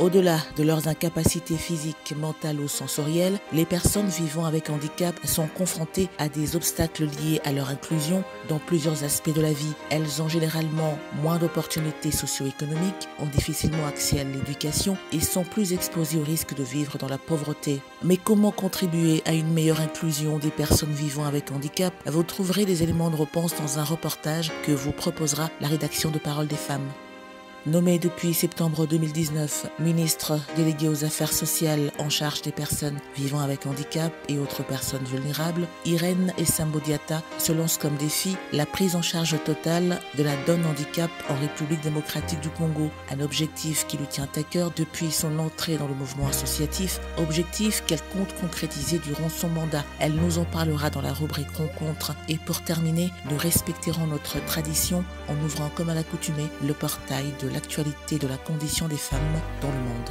Au-delà de leurs incapacités physiques, mentales ou sensorielles, les personnes vivant avec handicap sont confrontées à des obstacles liés à leur inclusion dans plusieurs aspects de la vie. Elles ont généralement moins d'opportunités socio-économiques, ont difficilement accès à l'éducation et sont plus exposées au risque de vivre dans la pauvreté. Mais comment contribuer à une meilleure inclusion des personnes vivant avec handicap? Vous trouverez des éléments de réponse dans un reportage que vous proposera la rédaction de Parole des femmes. Nommée depuis septembre 2019 ministre déléguée aux affaires sociales en charge des personnes vivant avec handicap et autres personnes vulnérables, Irène Esambo Diatta se lance comme défi la prise en charge totale de la donne handicap en République démocratique du Congo, un objectif qui lui tient à cœur depuis son entrée dans le mouvement associatif, objectif qu'elle compte concrétiser durant son mandat. Elle nous en parlera dans la rubrique Rencontre. Et pour terminer, nous respecterons notre tradition en ouvrant comme à l'accoutumée le portail de l'actualité de la condition des femmes dans le monde.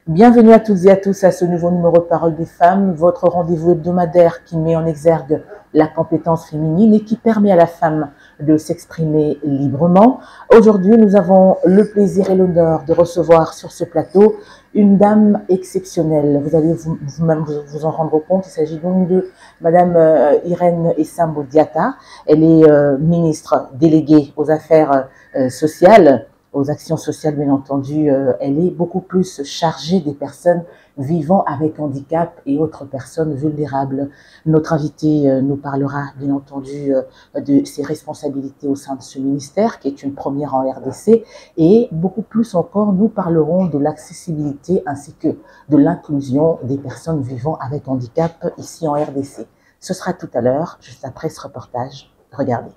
Bienvenue à toutes et à tous à ce nouveau numéro de Parole des femmes, votre rendez-vous hebdomadaire qui met en exergue la compétence féminine et qui permet à la femme de s'exprimer librement. Aujourd'hui, nous avons le plaisir et l'honneur de recevoir sur ce plateau une dame exceptionnelle. Vous allez vous-même vous en rendre compte. Il s'agit donc de Madame Irène Esambo Diatta. Elle est ministre déléguée aux affaires sociales, aux actions sociales, bien entendu. Elle est beaucoup plus chargée des personnes vivant avec handicap et autres personnes vulnérables. Notre invitée nous parlera, bien entendu, de ses responsabilités au sein de ce ministère, qui est une première en RDC, et beaucoup plus encore, nous parlerons de l'accessibilité ainsi que de l'inclusion des personnes vivant avec handicap ici en RDC. Ce sera tout à l'heure, juste après ce reportage. Regardez.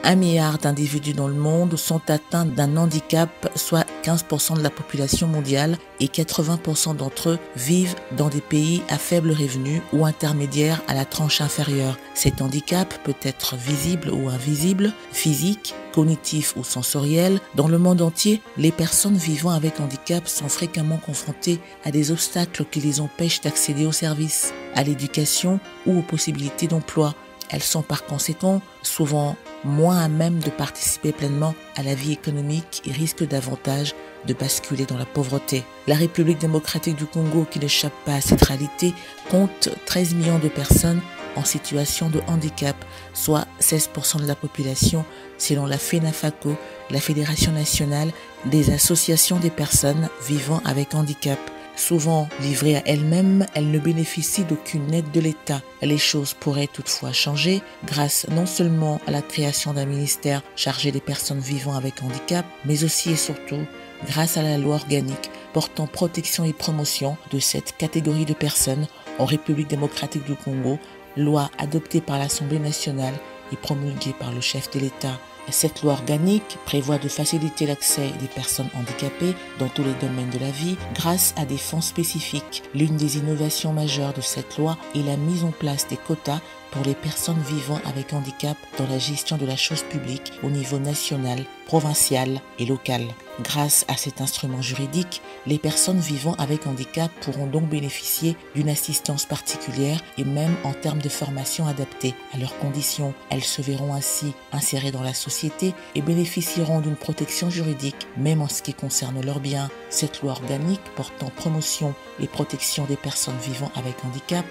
Un milliard d'individus dans le monde sont atteints d'un handicap, soit 15% de la population mondiale, et 80% d'entre eux vivent dans des pays à faible revenu ou intermédiaires à la tranche inférieure. Cet handicap peut être visible ou invisible, physique, cognitif ou sensoriel. Dans le monde entier, les personnes vivant avec handicap sont fréquemment confrontées à des obstacles qui les empêchent d'accéder aux services, à l'éducation ou aux possibilités d'emploi. Elles sont par conséquent souvent moins à même de participer pleinement à la vie économique et risquent davantage de basculer dans la pauvreté. La République démocratique du Congo, qui n'échappe pas à cette réalité, compte 13 millions de personnes en situation de handicap, soit 16% de la population, selon la FENAFACO, la Fédération nationale des associations des personnes vivant avec handicap. Souvent livrées à elles-mêmes, elles ne bénéficient d'aucune aide de l'État. Les choses pourraient toutefois changer grâce non seulement à la création d'un ministère chargé des personnes vivant avec handicap, mais aussi et surtout grâce à la loi organique portant protection et promotion de cette catégorie de personnes en République démocratique du Congo, loi adoptée par l'Assemblée nationale et promulguée par le chef de l'État. Cette loi organique prévoit de faciliter l'accès des personnes handicapées dans tous les domaines de la vie grâce à des fonds spécifiques. L'une des innovations majeures de cette loi est la mise en place des quotas pour les personnes vivant avec handicap dans la gestion de la chose publique au niveau national, provincial et local. Grâce à cet instrument juridique, les personnes vivant avec handicap pourront donc bénéficier d'une assistance particulière et même en termes de formation adaptée à leurs conditions. Elles se verront ainsi insérées dans la société et bénéficieront d'une protection juridique, même en ce qui concerne leurs biens. Cette loi organique portant promotion et protection des personnes vivant avec handicap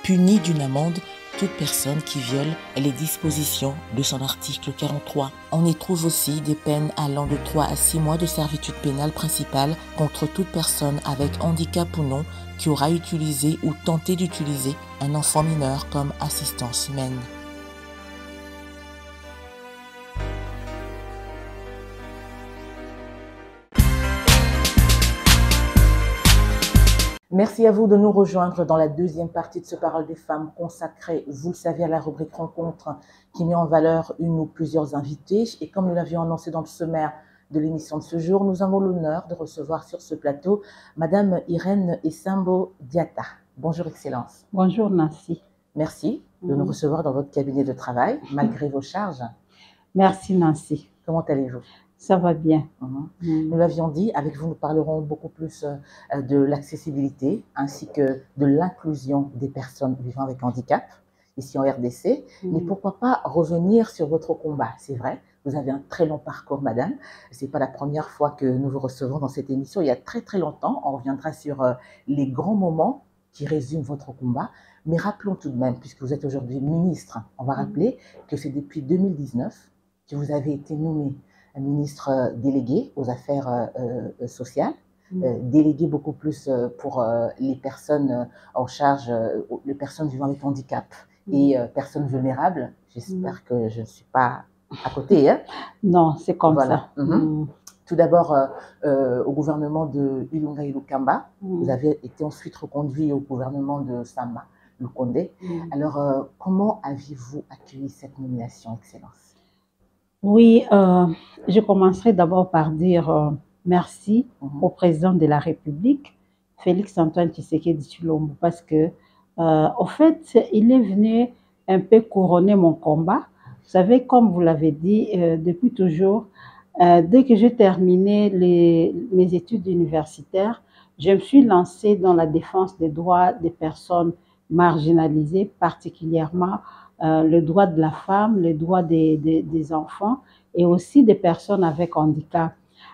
punit d'une amende toute personne qui viole les dispositions de son article 43. On y trouve aussi des peines allant de 3 à 6 mois de servitude pénale principale contre toute personne avec handicap ou non qui aura utilisé ou tenté d'utiliser un enfant mineur comme assistance humaine. Merci à vous de nous rejoindre dans la deuxième partie de ce Parole des femmes consacrée, vous le savez, à la rubrique Rencontre qui met en valeur une ou plusieurs invités. Et comme nous l'avions annoncé dans le sommaire de l'émission de ce jour, nous avons l'honneur de recevoir sur ce plateau Madame Irène Esambo Diatta. Bonjour Excellence. Bonjour Nancy. Merci de nous recevoir dans votre cabinet de travail, malgré vos charges. Merci Nancy. Comment allez-vous? Ça va bien. Nous l'avions dit, avec vous, nous parlerons beaucoup plus de l'accessibilité ainsi que de l'inclusion des personnes vivant avec handicap ici en RDC. Mais pourquoi pas revenir sur votre combat? C'est vrai, vous avez un très long parcours, madame. Ce n'est pas la première fois que nous vous recevons dans cette émission. Il y a très très longtemps, on reviendra sur les grands moments qui résument votre combat. Mais rappelons tout de même, puisque vous êtes aujourd'hui ministre, on va rappeler que c'est depuis 2019 que vous avez été nommé ministre délégué aux affaires sociales, délégué beaucoup plus pour les personnes en charge, les personnes vivant avec handicap et personnes vulnérables. J'espère que je ne suis pas à côté. Hein. Non, c'est comme ça. Tout d'abord, au gouvernement de Ilunga Ilukamba, vous avez été ensuite reconduit au gouvernement de Sama Lukonde. Alors, comment aviez-vous accueilli cette nomination, Excellence? Oui, je commencerai d'abord par dire merci au président de la République, Félix-Antoine Tshisekedi Tshilombo, parce que, au fait, il est venu un peu couronner mon combat. Vous savez, comme vous l'avez dit, depuis toujours, dès que j'ai terminé mes études universitaires, je me suis lancée dans la défense des droits des personnes marginalisées, particulièrement le droit de la femme, le droit des enfants et aussi des personnes avec handicap.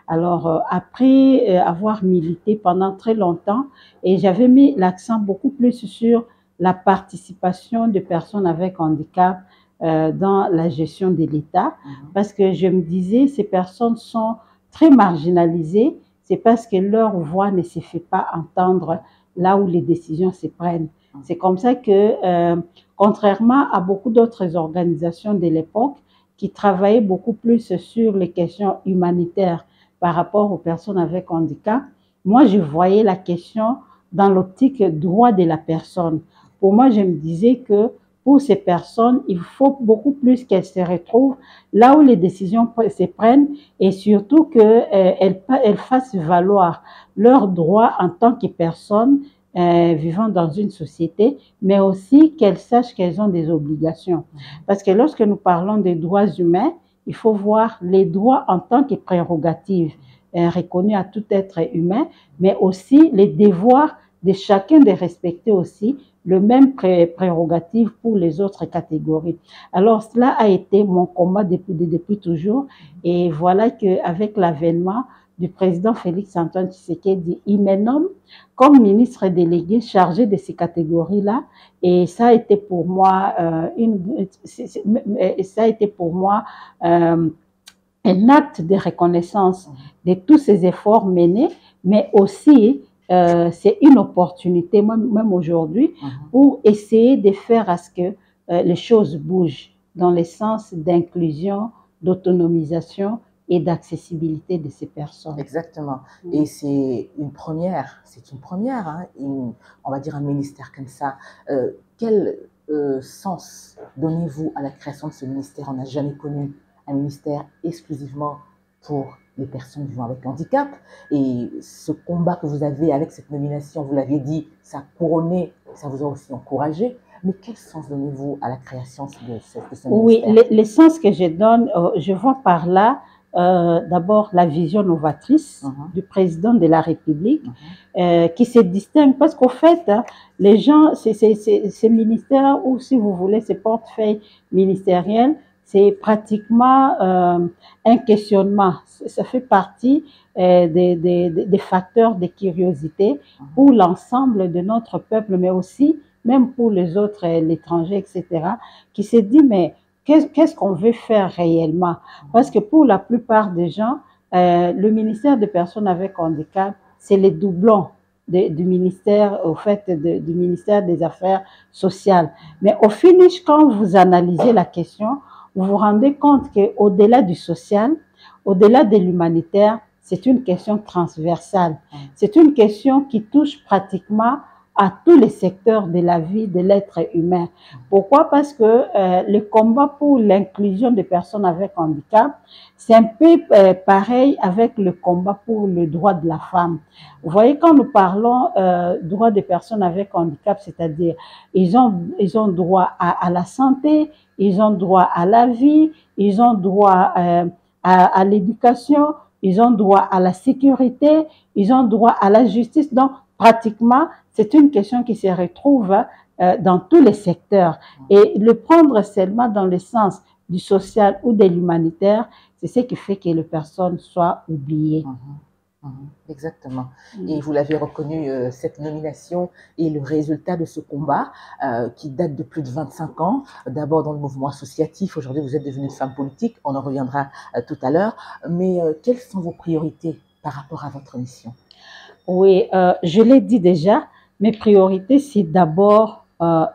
Alors, après avoir milité pendant très longtemps, et j'avais mis l'accent beaucoup plus sur la participation des personnes avec handicap dans la gestion de l'État, parce que je me disais, ces personnes sont très marginalisées, c'est parce que leur voix ne se fait pas entendre là où les décisions se prennent. C'est comme ça que, contrairement à beaucoup d'autres organisations de l'époque qui travaillaient beaucoup plus sur les questions humanitaires par rapport aux personnes avec handicap, moi, je voyais la question dans l'optique droit de la personne. Pour moi, je me disais que pour ces personnes, il faut beaucoup plus qu'elles se retrouvent là où les décisions se prennent et surtout qu'elles fassent valoir leurs droits en tant que personnes vivant dans une société, mais aussi qu'elles sachent qu'elles ont des obligations. Parce que lorsque nous parlons des droits humains, il faut voir les droits en tant que prérogatives reconnues à tout être humain, mais aussi les devoirs de chacun de respecter aussi le même prérogative pour les autres catégories. Alors, cela a été mon combat depuis toujours. Et voilà qu'avec l'avènement du président Félix-Antoine Tshisekedi, il me nomme comme ministre délégué chargé de ces catégories-là. Et ça a été pour moi un acte de reconnaissance de tous ces efforts menés, mais aussi c'est une opportunité, même aujourd'hui, pour essayer de faire à ce que les choses bougent dans le sens d'inclusion, d'autonomisation et d'accessibilité de ces personnes. Exactement. Et c'est une première, hein, on va dire un ministère comme ça. Quel sens donnez-vous à la création de ce ministère? On n'a jamais connu un ministère exclusivement pour les personnes vivant avec handicap. Et ce combat que vous avez avec cette nomination, vous l'aviez dit, ça a couronné, ça vous a aussi encouragé. Mais quel sens donnez-vous à la création de ce ministère? Oui, les sens que je donne, je vois par là d'abord la vision novatrice du président de la République qui se distingue parce qu'au fait, les gens, ces ministères ou si vous voulez ces portefeuilles ministériels, c'est pratiquement un questionnement. Ça fait partie des facteurs de curiosité pour l'ensemble de notre peuple, mais aussi même pour les autres, l'étranger, etc., qui se dit, mais qu'est-ce qu'on veut faire réellement? Parce que pour la plupart des gens, le ministère des personnes avec handicap, c'est les doublons du ministère, au fait, du ministère des Affaires sociales. Mais au finish, quand vous analysez la question, vous vous rendez compte qu'au-delà du social, au-delà de l'humanitaire, c'est une question transversale. C'est une question qui touche pratiquement à tous les secteurs de la vie de l'être humain. Pourquoi? Parce que le combat pour l'inclusion des personnes avec handicap, c'est un peu pareil avec le combat pour le droit de la femme. Vous voyez, quand nous parlons droit des personnes avec handicap, c'est-à-dire ils ont droit à la santé, ils ont droit à la vie, ils ont droit à l'éducation, ils ont droit à la sécurité, ils ont droit à la justice. Donc, pratiquement, c'est une question qui se retrouve dans tous les secteurs. Et le prendre seulement dans le sens du social ou de l'humanitaire, c'est ce qui fait que les personnes soient oubliées. Exactement. Et vous l'avez reconnu, cette nomination est le résultat de ce combat qui date de plus de 25 ans. D'abord dans le mouvement associatif, aujourd'hui vous êtes devenue une femme politique, on en reviendra tout à l'heure. Mais quelles sont vos priorités par rapport à votre mission? Oui, je l'ai dit déjà, mes priorités, c'est d'abord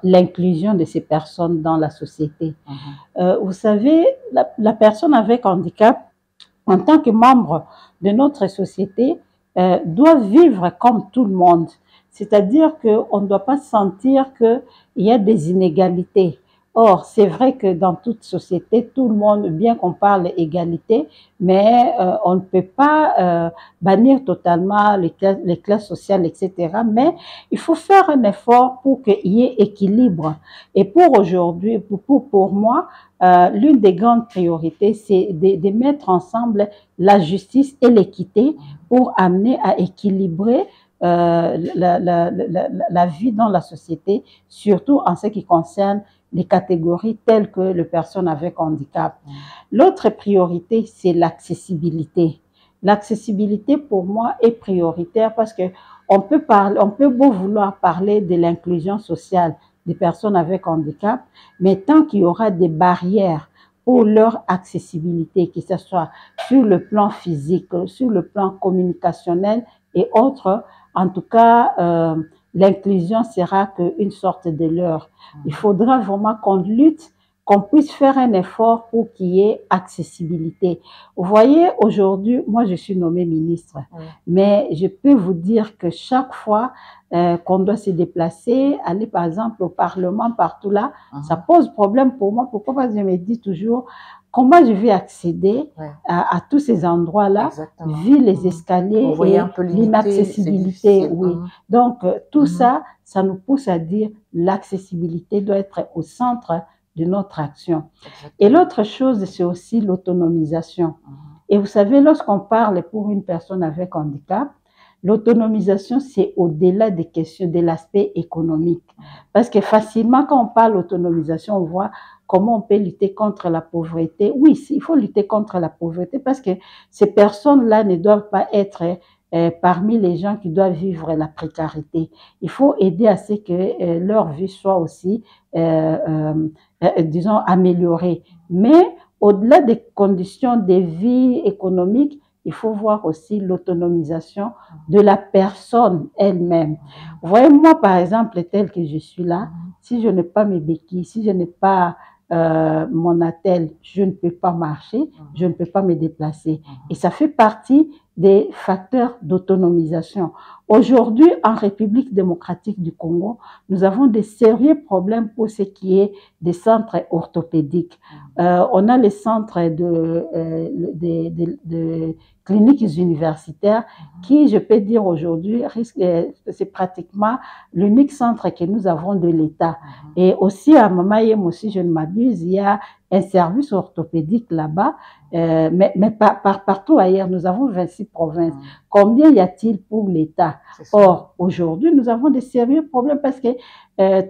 l'inclusion de ces personnes dans la société. Vous savez, la personne avec handicap, en tant que membre de notre société, doit vivre comme tout le monde. C'est-à-dire qu'on ne doit pas sentir qu'il y a des inégalités. Or, c'est vrai que dans toute société, tout le monde, bien qu'on parle égalité, mais on ne peut pas bannir totalement les classes sociales, etc. Mais il faut faire un effort pour qu'il y ait équilibre. Et pour aujourd'hui, pour moi, l'une des grandes priorités, c'est de mettre ensemble la justice et l'équité pour amener à équilibrer la vie dans la société, surtout en ce qui concerne les catégories telles que les personnes avec handicap. L'autre priorité, c'est l'accessibilité. L'accessibilité, pour moi, est prioritaire parce que on peut beau vouloir parler de l'inclusion sociale des personnes avec handicap, mais tant qu'il y aura des barrières pour leur accessibilité, que ce soit sur le plan physique, sur le plan communicationnel et autres, en tout cas, l'inclusion sera qu'une sorte de leurre. Il faudra vraiment qu'on lutte, qu'on puisse faire un effort pour qu'il y ait accessibilité. Vous voyez, aujourd'hui, moi je suis nommée ministre, mais je peux vous dire que chaque fois qu'on doit se déplacer, aller par exemple au Parlement, partout là, ça pose problème pour moi. Pourquoi? Parce que je me dis toujours, comment je vais accéder à tous ces endroits-là, vu les escaliers et l'inaccessibilité. Oui. Donc, tout ça, ça nous pousse à dire l'accessibilité doit être au centre de notre action. Et l'autre chose, c'est aussi l'autonomisation. Et vous savez, lorsqu'on parle pour une personne avec handicap, l'autonomisation, c'est au-delà des questions de l'aspect économique. Parce que facilement, quand on parle d'autonomisation, on voit comment on peut lutter contre la pauvreté. Oui, il faut lutter contre la pauvreté parce que ces personnes-là ne doivent pas être parmi les gens qui doivent vivre la précarité. Il faut aider à ce que leur vie soit aussi, disons, améliorée. Mais au-delà des conditions de vie économiques, il faut voir aussi l'autonomisation de la personne elle-même. Vous voyez, moi, par exemple, tel que je suis là, si je n'ai pas mes béquilles, si je n'ai pas mon attelle, je ne peux pas marcher, je ne peux pas me déplacer. Et ça fait partie des facteurs d'autonomisation. Aujourd'hui, en République démocratique du Congo, nous avons des sérieux problèmes pour ce qui est des centres orthopédiques. On a les centres de cliniques universitaires qui, je peux dire aujourd'hui, c'est pratiquement l'unique centre que nous avons de l'État. Et aussi à Mamayem, aussi, je ne m'abuse, il y a un service orthopédique là-bas, mais partout ailleurs, nous avons 26 provinces. Combien y a-t-il pour l'État? Or, aujourd'hui, nous avons des sérieux problèmes parce que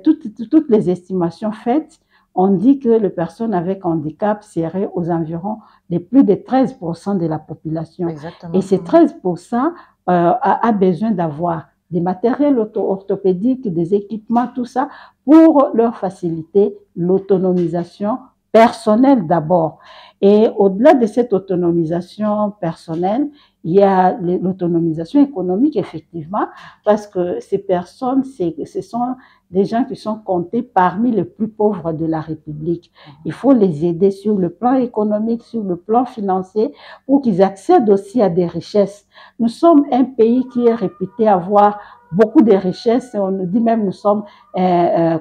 toutes les estimations faites, on dit que les personnes avec handicap seraient aux environs de plus de 13% de la population. Exactement. Et ces 13% a besoin d'avoir des matériels orthopédiques, des équipements, tout ça, pour leur faciliter l'autonomisation personnelle d'abord. Et au-delà de cette autonomisation personnelle, il y a l'autonomisation économique, effectivement, parce que ces personnes, ce sont des gens qui sont comptés parmi les plus pauvres de la République. Il faut les aider sur le plan économique, sur le plan financier, pour qu'ils accèdent aussi à des richesses. Nous sommes un pays qui est réputé avoir beaucoup de richesses. On nous dit même nous sommes un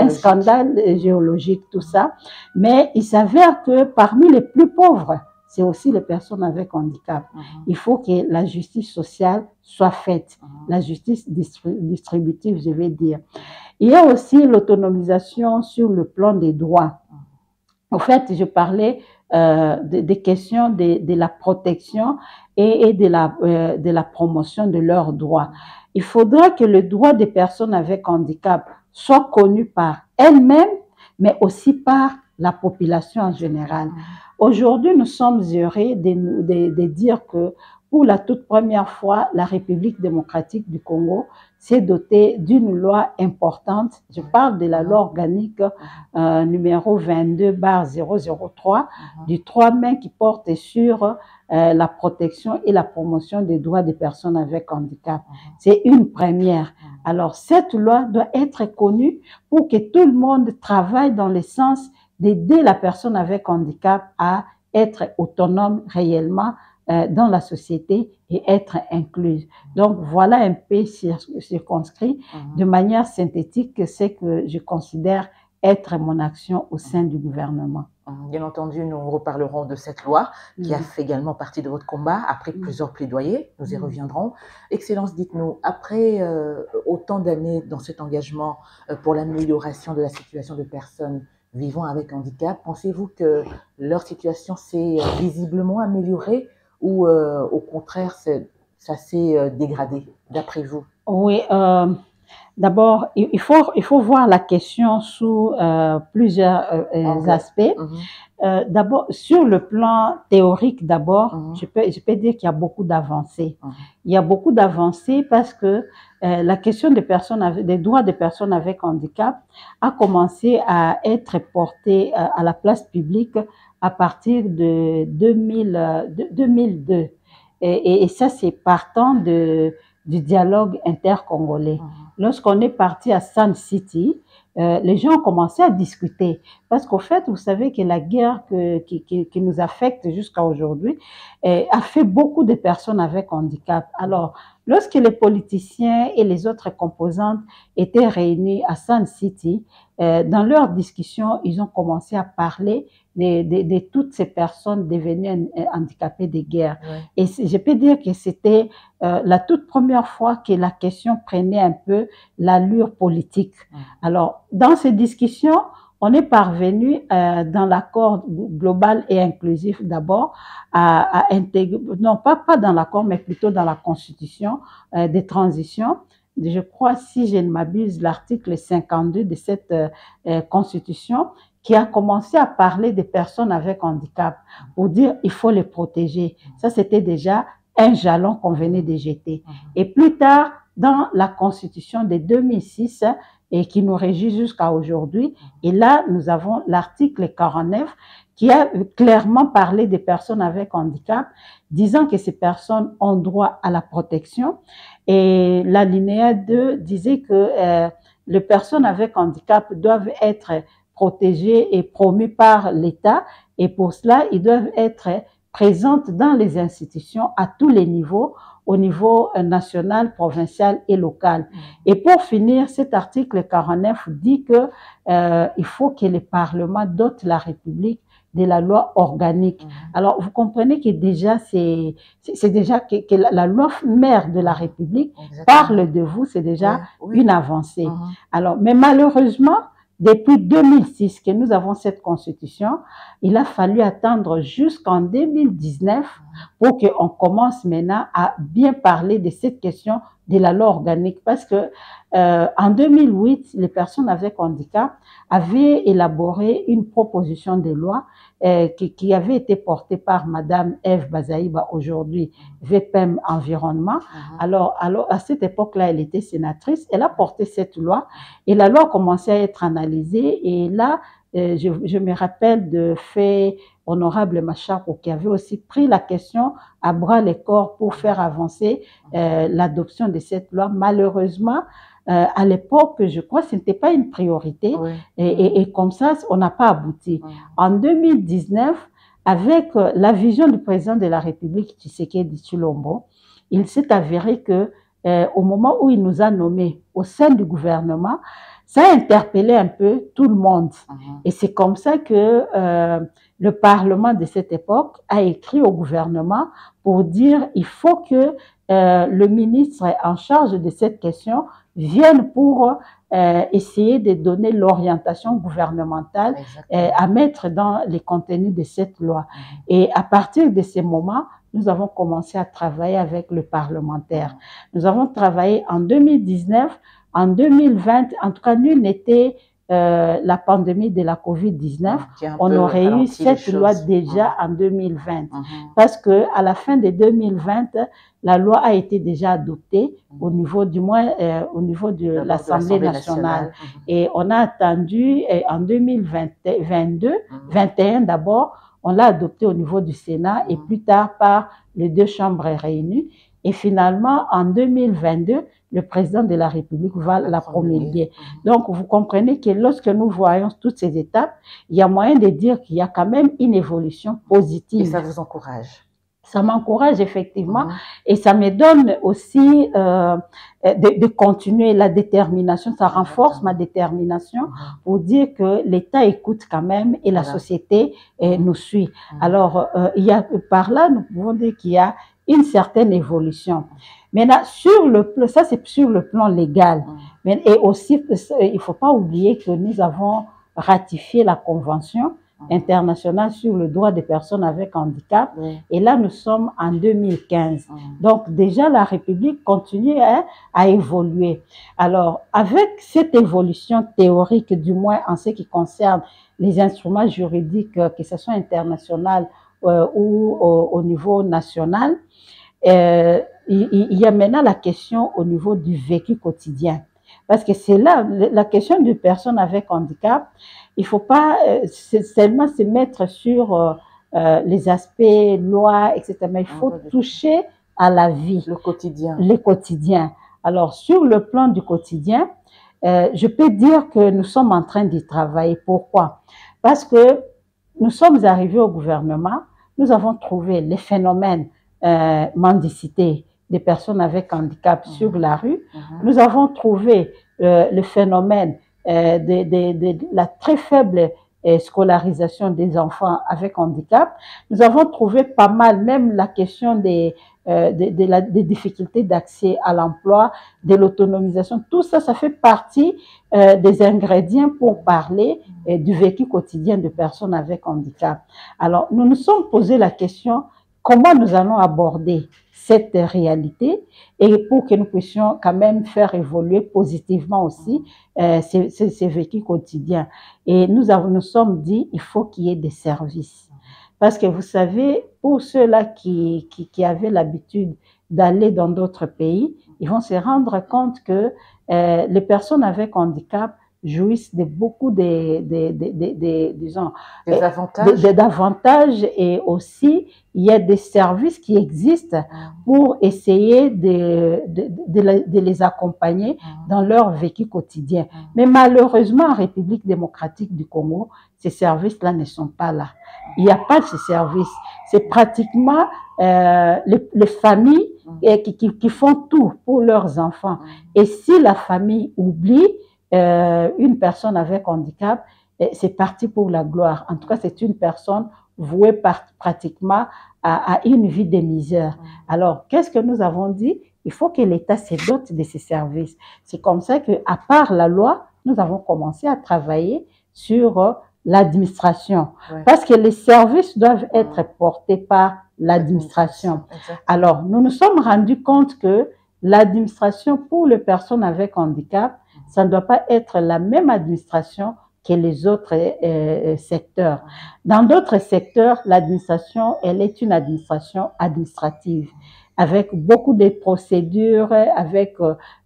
scandale géologique, tout ça. Mais il s'avère que parmi les plus pauvres, c'est aussi les personnes avec handicap. Il faut que la justice sociale soit faite, la justice distributive, je vais dire. Il y a aussi l'autonomisation sur le plan des droits. En fait, je parlais des questions de la protection et de la promotion de leurs droits. Il faudra que le droit des personnes avec handicap soit connu par elles-mêmes, mais aussi par la population en général. Aujourd'hui, nous sommes heureux de dire que pour la toute première fois, la République démocratique du Congo s'est dotée d'une loi importante. Je parle de la loi organique numéro 22/003 du 3 mai qui porte sur la protection et la promotion des droits des personnes avec handicap. C'est une première. Alors, cette loi doit être connue pour que tout le monde travaille dans le sens d'aider la personne avec handicap à être autonome réellement dans la société et être incluse. Donc, voilà un peu circonscrit de manière synthétique ce que je considère être mon action au sein du gouvernement. Bien entendu, nous reparlerons de cette loi qui a fait également partie de votre combat après plusieurs plaidoyers. Nous y reviendrons. Excellence, dites-nous, après autant d'années dans cet engagement pour l'amélioration de la situation de personnes vivant avec handicap, pensez-vous que leur situation s'est visiblement améliorée ou au contraire, ça s'est dégradé, d'après vous? Oui, d'abord, il faut voir la question sous plusieurs aspects. D'abord, sur le plan théorique, d'abord, je peux dire qu'il y a beaucoup d'avancées. Il y a beaucoup d'avancées parce que la question des droits des personnes avec handicap a commencé à être portée à la place publique à partir de 2002. Et ça, c'est partant du dialogue intercongolais. Lorsqu'on est parti à Sun City, les gens ont commencé à discuter. Parce qu'au fait, vous savez que la guerre qui nous affecte jusqu'à aujourd'hui a fait beaucoup de personnes avec handicap. Alors, lorsque les politiciens et les autres composantes étaient réunis à Sun City, dans leurs discussions, ils ont commencé à parler de toutes ces personnes devenues handicapées de guerre. Et je peux dire que c'était la toute première fois que la question prenait un peu l'allure politique. Alors, dans ces discussions, on est parvenu dans l'accord global et inclusif d'abord à intégrer, non pas dans l'accord, mais plutôt dans la constitution des transitions. Je crois, si je ne m'abuse, l'article 52 de cette constitution qui a commencé à parler des personnes avec handicap pour dire il faut les protéger. Ça, c'était déjà un jalon qu'on venait de jeter. Et plus tard, dans la constitution de 2006, et qui nous régit jusqu'à aujourd'hui, et là, nous avons l'article 49 qui a clairement parlé des personnes avec handicap, disant que ces personnes ont droit à la protection. Et l'alinéa 2 disait que les personnes avec handicap doivent être protégées et promues par l'État, et pour cela, ils doivent être présentes dans les institutions à tous les niveaux, au niveau national, provincial et local. Et pour finir, cet article 49 dit que il faut que le Parlement dote la République de la loi organique. Alors, vous comprenez que déjà, c'est déjà que la loi mère de la République parle de vous, c'est déjà une avancée. Alors, mais malheureusement, depuis 2006 que nous avons cette constitution, il a fallu attendre jusqu'en 2019 pour qu'on commence maintenant à bien parler de cette question de la loi organique. Parce que en 2008, les personnes avec handicap avaient élaboré une proposition de loi qui avait été portée par Madame Eve Bazaïba, aujourd'hui VPM Environnement. Alors, à cette époque-là, elle était sénatrice. Elle a porté cette loi et la loi a commencé à être analysée. Et là, je me rappelle de fait honorable Machako qui avait aussi pris la question à bras le corps pour faire avancer l'adoption de cette loi. Malheureusement, à l'époque, je crois que ce n'était pas une priorité et comme ça, on n'a pas abouti. En 2019, avec la vision du président de la République, Tshisekedi Tshilombo, il s'est avéré que au moment où il nous a nommés au sein du gouvernement, ça a interpellé un peu tout le monde. Et c'est comme ça que le Parlement de cette époque a écrit au gouvernement pour dire il faut que le ministre en charge de cette question vienne pour essayer de donner l'orientation gouvernementale à mettre dans les contenus de cette loi. Et à partir de ce moment, nous avons commencé à travailler avec le parlementaire. Nous avons travaillé en 2019, en 2020, en tout cas, nul n'était la pandémie de la COVID-19, on aurait eu cette loi déjà en 2020. Parce que à la fin de 2020, la loi a été déjà adoptée au niveau, du moins, au niveau de l'Assemblée nationale. Et on a attendu en 2022, 21 d'abord, on l'a adopté au niveau du Sénat et plus tard par les deux chambres réunies. Et finalement, en 2022, le président de la République va la promulguer. Donc, vous comprenez que lorsque nous voyons toutes ces étapes, il y a moyen de dire qu'il y a quand même une évolution positive. Et ça vous encourage? Ça m'encourage effectivement et ça me donne aussi de continuer la détermination, ça renforce ma détermination pour dire que l'État écoute quand même et la société nous suit. Alors, il y a, par là, nous pouvons dire qu'il y a une certaine évolution. Maintenant, sur le plan, ça c'est sur le plan légal, mais, et aussi, il faut pas oublier que nous avons ratifié la Convention internationale sur le droit des personnes avec handicap. Et là, nous sommes en 2015. Donc, déjà, la République continue à évoluer. Alors, avec cette évolution théorique, du moins en ce qui concerne les instruments juridiques, que ce soit international ou au niveau national, il y a maintenant la question au niveau du vécu quotidien. Parce que c'est là, la question des personnes avec handicap, il ne faut pas seulement se mettre sur les aspects loi, etc. Mais il faut toucher à la vie. Le quotidien. Le quotidien. Alors, sur le plan du quotidien, je peux dire que nous sommes en train d'y travailler. Pourquoi? Parce que nous sommes arrivés au gouvernement, nous avons trouvé les phénomènes mendicité des personnes avec handicap sur la rue. Nous avons trouvé le phénomène de la très faible scolarisation des enfants avec handicap. Nous avons trouvé pas mal, même la question des difficultés d'accès à l'emploi, de l'autonomisation. Tout ça, ça fait partie des ingrédients pour parler du vécu quotidien de personnes avec handicap. Alors, nous nous sommes posé la question, comment nous allons aborder cette réalité et pour que nous puissions quand même faire évoluer positivement aussi ces vécus quotidiens. Et nous sommes dit, il faut qu'il y ait des services. Parce que vous savez, pour ceux-là qui avaient l'habitude d'aller dans d'autres pays, ils vont se rendre compte que les personnes avec handicap jouissent de beaucoup d'avantages et aussi il y a des services qui existent pour essayer de les accompagner dans leur vécu quotidien. Mais malheureusement, en République démocratique du Congo, ces services-là ne sont pas là. Il n'y a pas de ces services. C'est pratiquement les familles qui font tout pour leurs enfants. Et si la famille oublie une personne avec handicap, c'est parti pour la gloire. En tout cas, c'est une personne vouée pratiquement à une vie de misère. Alors, qu'est-ce que nous avons dit? Il faut que l'État se dote de ces services. C'est comme ça qu'à part la loi, nous avons commencé à travailler sur l'administration. Parce que les services doivent être portés par l'administration. Alors, nous nous sommes rendus compte que l'administration pour les personnes avec handicap, ça ne doit pas être la même administration que les autres secteurs. Dans d'autres secteurs, l'administration, elle est une administration administrative, avec beaucoup de procédures, avec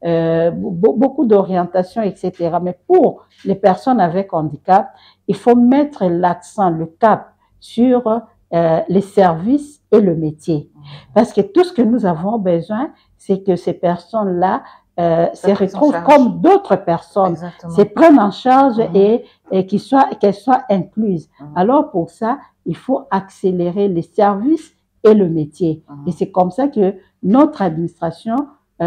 beaucoup d'orientations, etc. Mais pour les personnes avec handicap, il faut mettre l'accent, le cap sur les services et le métier. Parce que tout ce que nous avons besoin, c'est que ces personnes-là se retrouvent comme d'autres personnes, se prennent en charge et qu'elles soient incluses. Alors pour ça, il faut accélérer les services et le métier. Et c'est comme ça que notre administration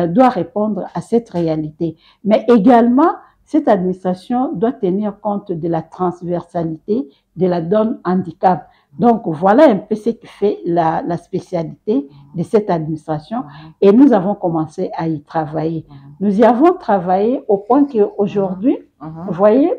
doit répondre à cette réalité. Mais également, cette administration doit tenir compte de la transversalité de la donne handicap. Donc, voilà un peu ce qui fait la spécialité de cette administration et nous avons commencé à y travailler. Nous y avons travaillé au point qu'aujourd'hui, vous voyez,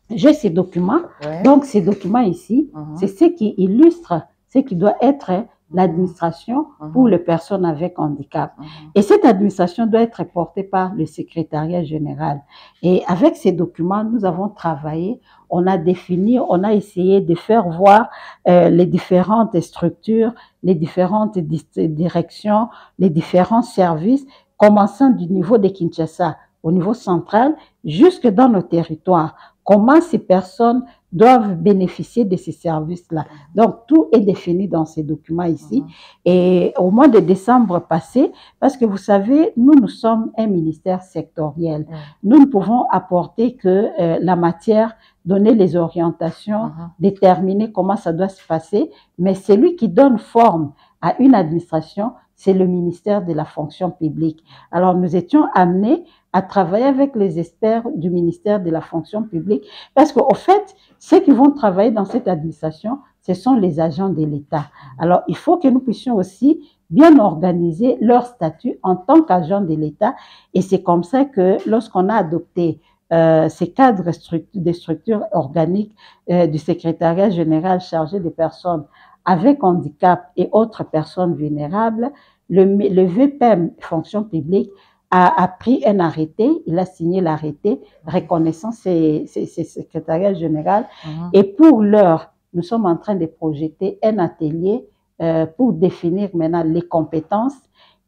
j'ai ces documents. Donc, ces documents ici, c'est ce qui illustre ce qui doit être l'administration pour les personnes avec handicap. Et cette administration doit être portée par le secrétariat général. Et avec ces documents, nous avons travaillé, on a défini, on a essayé de faire voir les différentes structures, les différentes directions, les différents services, commençant du niveau de Kinshasa, au niveau central, jusque dans nos territoires. Comment ces personnes doivent bénéficier de ces services-là. Donc, tout est défini dans ces documents ici. Et au mois de décembre passé, parce que vous savez, nous sommes un ministère sectoriel. Nous ne pouvons apporter que la matière, donner les orientations, déterminer comment ça doit se passer, mais celui qui donne forme à une administration, c'est le ministère de la fonction publique. Alors, nous étions amenés à travailler avec les experts du ministère de la fonction publique, parce qu'au fait, ceux qui vont travailler dans cette administration, ce sont les agents de l'État. Alors, il faut que nous puissions aussi bien organiser leur statut en tant qu'agents de l'État, et c'est comme ça que lorsqu'on a adopté ces cadres des structures organiques du secrétariat général chargé des personnes avec handicap et autres personnes vulnérables, le VPM fonction publique a pris un arrêté, il a signé l'arrêté reconnaissant ces secrétariats généraux. Et pour l'heure, nous sommes en train de projeter un atelier pour définir maintenant les compétences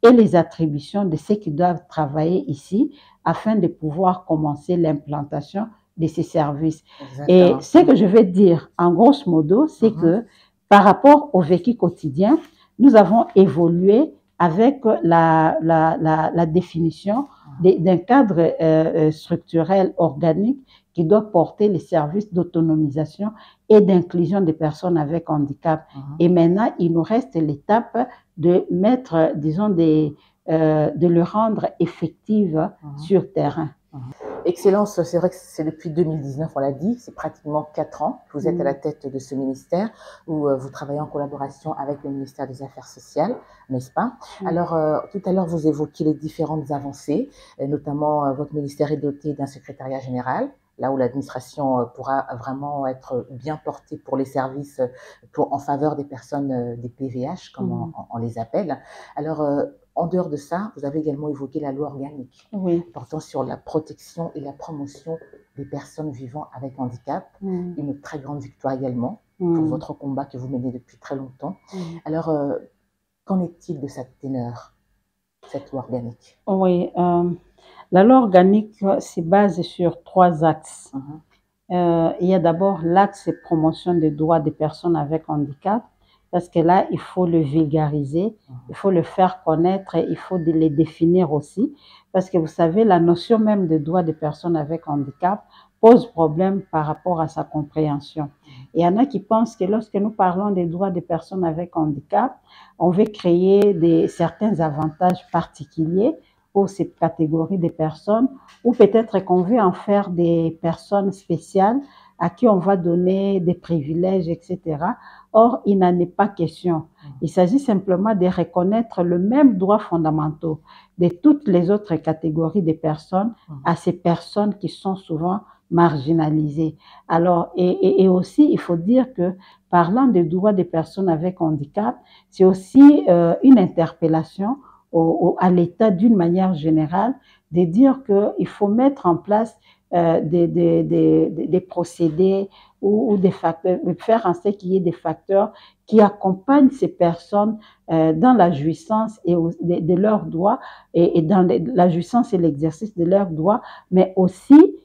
et les attributions de ceux qui doivent travailler ici afin de pouvoir commencer l'implantation de ces services. Exactement. Et ce que je vais dire en grosso modo, c'est que par rapport au vécu quotidien, nous avons évolué avec la définition d'un cadre structurel organique qui doit porter les services d'autonomisation et d'inclusion des personnes avec handicap. Et maintenant, il nous reste l'étape de mettre, disons, de le rendre effective sur terrain. Excellence, c'est vrai que c'est depuis 2019, on l'a dit, c'est pratiquement 4 ans que vous êtes à la tête de ce ministère où vous travaillez en collaboration avec le ministère des Affaires sociales, n'est-ce pas? Alors, tout à l'heure, vous évoquiez les différentes avancées, notamment votre ministère est doté d'un secrétariat général, là où l'administration pourra vraiment être bien portée pour les services en faveur des personnes des PVH, comme on les appelle. Alors, en dehors de ça, vous avez également évoqué la loi organique portant sur la protection et la promotion des personnes vivant avec handicap. Une très grande victoire également pour votre combat que vous menez depuis très longtemps. Alors, qu'en est-il de cette teneur, cette loi organique? Oui, la loi organique se base sur 3 axes. Il y a d'abord l'axe promotion des droits des personnes avec handicap, parce que là, il faut le vulgariser, il faut le faire connaître, il faut les définir aussi, parce que vous savez, la notion même des droits des personnes avec handicap pose problème par rapport à sa compréhension. Et il y en a qui pensent que lorsque nous parlons des droits des personnes avec handicap, on veut créer certains avantages particuliers pour cette catégorie de personnes, ou peut-être qu'on veut en faire des personnes spéciales à qui on va donner des privilèges, etc. Or, il n'en est pas question. Il s'agit simplement de reconnaître le même droit fondamental de toutes les autres catégories de personnes à ces personnes qui sont souvent marginalisées. Alors, et aussi, il faut dire que parlant des droits des personnes avec handicap, c'est aussi une interpellation à l'État d'une manière générale de dire qu'il faut mettre en place des procédés ou des facteurs, faire en sorte qu'il y ait des facteurs qui accompagnent ces personnes dans la jouissance et de leurs droits et dans la jouissance et l'exercice de leurs droits, mais aussi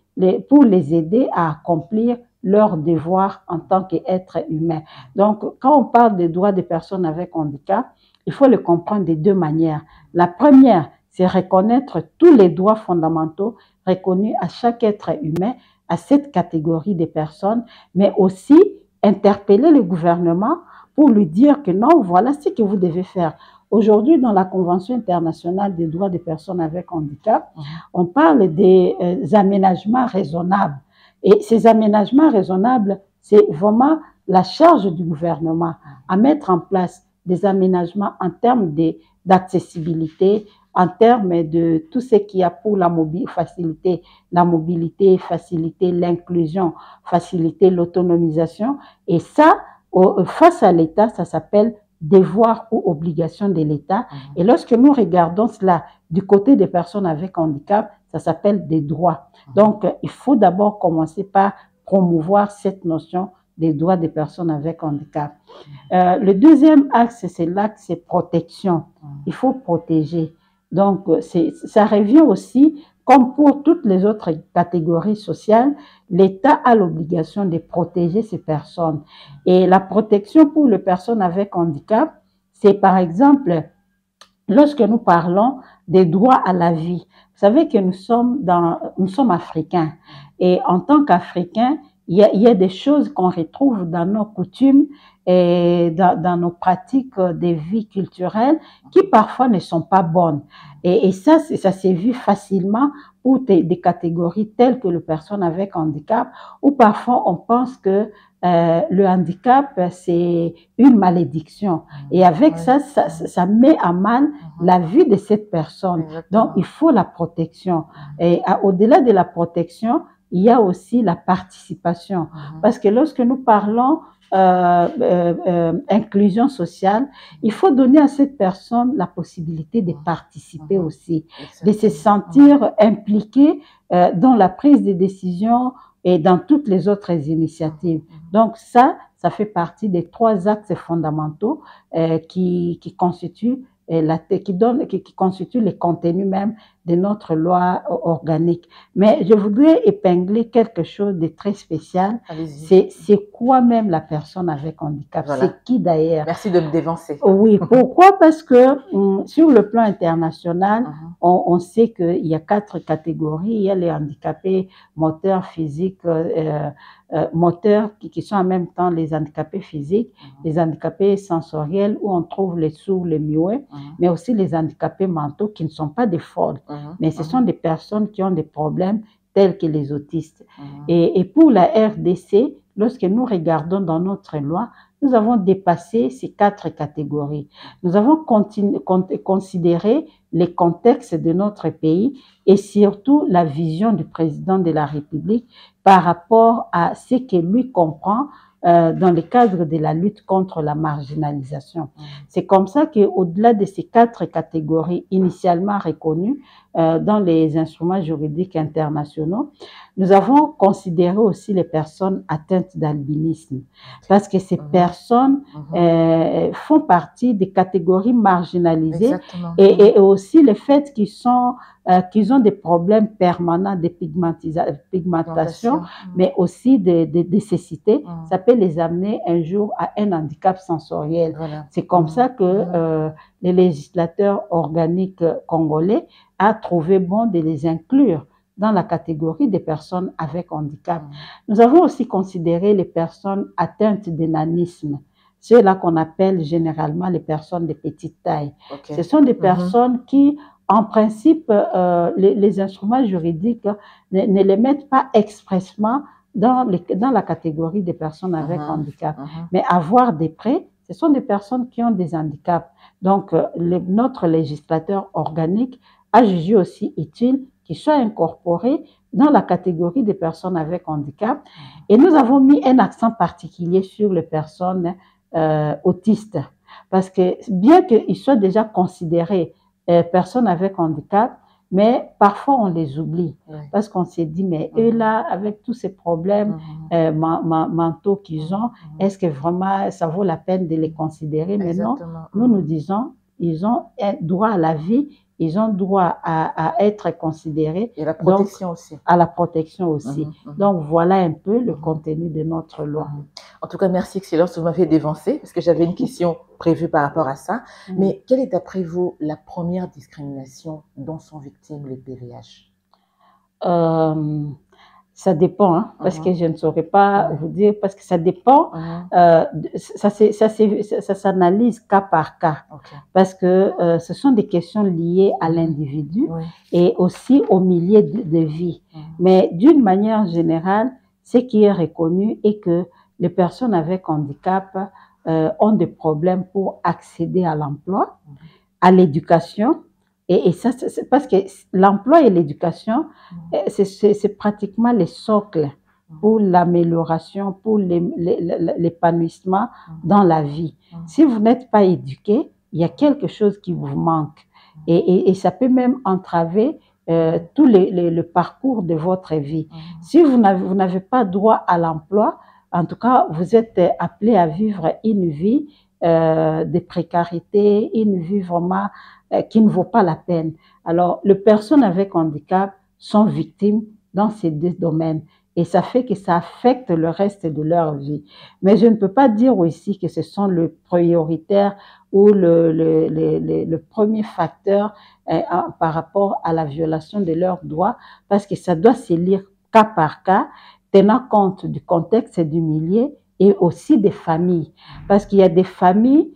pour les aider à accomplir leurs devoirs en tant qu'êtres humains. Donc, quand on parle des droits des personnes avec handicap, il faut le comprendre de 2 manières. La première, c'est reconnaître tous les droits fondamentaux reconnus à chaque être humain, à cette catégorie de personnes, mais aussi interpeller le gouvernement pour lui dire que non, voilà ce que vous devez faire. Aujourd'hui, dans la Convention internationale des droits des personnes avec handicap, on parle des aménagements raisonnables. Et ces aménagements raisonnables, c'est vraiment la charge du gouvernement à mettre en place des aménagements en termes d'accessibilité, en termes de tout ce qu'il y a pour faciliter la mobilité, faciliter l'inclusion, faciliter l'autonomisation. Et ça, face à l'État, ça s'appelle devoir ou obligation de l'État. Et lorsque nous regardons cela du côté des personnes avec handicap, ça s'appelle des droits. Donc, il faut d'abord commencer par promouvoir cette notion des droits des personnes avec handicap. Le deuxième axe, c'est l'axe protection. Il faut protéger. Donc, ça revient aussi, comme pour toutes les autres catégories sociales, l'État a l'obligation de protéger ces personnes. Et la protection pour les personnes avec handicap, c'est par exemple, lorsque nous parlons des droits à la vie. Vous savez que nous sommes africains. Et en tant qu'Africains, il y a des choses qu'on retrouve dans nos coutumes et dans nos pratiques de vie culturelle qui parfois ne sont pas bonnes. Et ça s'est vu facilement pour des catégories telles que les personnes avec handicap, où parfois on pense que le handicap, c'est une malédiction. Et avec ça met à mal la vie de cette personne. Exactement. Donc, il faut la protection. Et au-delà de la protection, il y a aussi la participation. Parce que lorsque nous parlons inclusion sociale, il faut donner à cette personne la possibilité de participer aussi, de se sentir impliquée dans la prise de décision et dans toutes les autres initiatives. Donc ça fait partie des 3 axes fondamentaux qui constituent qui constitue le contenu même de notre loi organique. Mais je voudrais épingler quelque chose de très spécial. C'est quoi même la personne avec handicap? Voilà. C'est qui d'ailleurs? Merci de me dévancer. Oui, pourquoi? Parce que sur le plan international, on sait qu'il y a 4 catégories. Il y a les handicapés moteurs, physiques, moteurs qui sont en même temps les handicapés physiques, les handicapés sensoriels où on trouve les sourds, les muets, mais aussi les handicapés mentaux qui ne sont pas des folles, mais ce sont des personnes qui ont des problèmes tels que les autistes. Et pour la RDC, lorsque nous regardons dans notre loi, nous avons dépassé ces 4 catégories. Nous avons considéré les contextes de notre pays et surtout la vision du président de la République par rapport à ce que lui comprend dans le cadre de la lutte contre la marginalisation. C'est comme ça qu'au-delà de ces 4 catégories initialement reconnues dans les instruments juridiques internationaux, nous avons considéré aussi les personnes atteintes d'albinisme parce que ces personnes font partie des catégories marginalisées et aussi le fait qu'ils ont des problèmes permanents de pigmentation, mais aussi de cécité, ça peut les amener un jour à un handicap sensoriel. Voilà. C'est comme ça que les législateurs organiques congolais a trouvé bon de les inclure dans la catégorie des personnes avec handicap. Nous avons aussi considéré les personnes atteintes d'énanisme, ceux-là qu'on appelle généralement les personnes de petite taille. Ce sont des personnes qui, en principe, les instruments juridiques ne les mettent pas expressément dans la catégorie des personnes avec handicap. Mais à voir de près, ce sont des personnes qui ont des handicaps. Donc, notre législateur organique a jugé aussi utile qu'ils soient incorporés dans la catégorie des personnes avec handicap. Et nous avons mis un accent particulier sur les personnes autistes. Parce que bien qu'ils soient déjà considérés personnes avec handicap, mais parfois on les oublie. Parce qu'on s'est dit, mais eux là, avec tous ces problèmes mentaux qu'ils ont, est-ce que vraiment ça vaut la peine de les considérer? Mais non, nous disons, ils ont un droit à la vie, ils ont droit à être considérés. Et la protection aussi. À la protection aussi. Donc, voilà un peu le contenu de notre loi. En tout cas, merci Excellence, vous m'avez dévancé parce que j'avais une question prévue par rapport à ça. Mais quelle est d'après vous la première discrimination dont sont victimes les PVH? Ça dépend, hein, parce que je ne saurais pas vous dire, parce que ça dépend, ça s'analyse cas par cas, parce que ce sont des questions liées à l'individu et aussi au milieu de vie. Mais d'une manière générale, ce qui est reconnu est que les personnes avec handicap ont des problèmes pour accéder à l'emploi, à l'éducation. Et ça, c'est parce que l'emploi et l'éducation, c'est pratiquement les socles pour l'amélioration, pour l'épanouissement dans la vie. Si vous n'êtes pas éduqué, il y a quelque chose qui vous manque. Et ça peut même entraver tout le parcours de votre vie. Si vous n'avez pas droit à l'emploi, en tout cas, vous êtes appelé à vivre une vie de précarité, une vie vraiment qui ne vaut pas la peine. Alors, les personnes avec handicap sont victimes dans ces deux domaines et ça fait que ça affecte le reste de leur vie. Mais je ne peux pas dire aussi que ce sont le prioritaire ou le premier facteur par rapport à la violation de leurs droits parce que ça doit se lire cas par cas, tenant compte du contexte et du milieu et aussi des familles. Parce qu'il y a des familles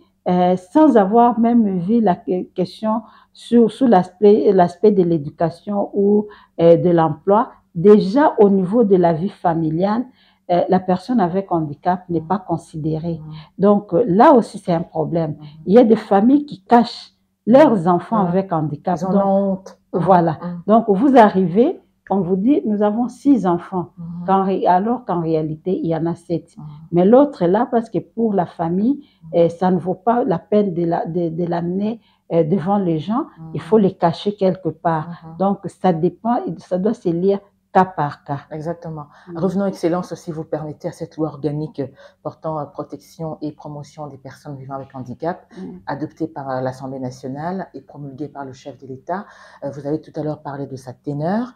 sans avoir même vu la question sous l'aspect de l'éducation ou de l'emploi, déjà au niveau de la vie familiale, la personne avec handicap n'est pas considérée. Donc là aussi, c'est un problème. Il y a des familles qui cachent leurs enfants avec handicap. Ils en ont honte. Voilà. Donc vous arrivez, on vous dit, nous avons 6 enfants, alors qu'en réalité, il y en a 7. Mais l'autre est là parce que pour la famille, ça ne vaut pas la peine de l'amener devant les gens. Il faut les cacher quelque part. Donc, ça dépend, ça doit se lire cas par cas. Exactement. Revenons, Excellence, si vous permettez, à cette loi organique portant protection et promotion des personnes vivant avec handicap, adoptée par l'Assemblée nationale et promulguée par le chef de l'État. Vous avez tout à l'heure parlé de sa teneur.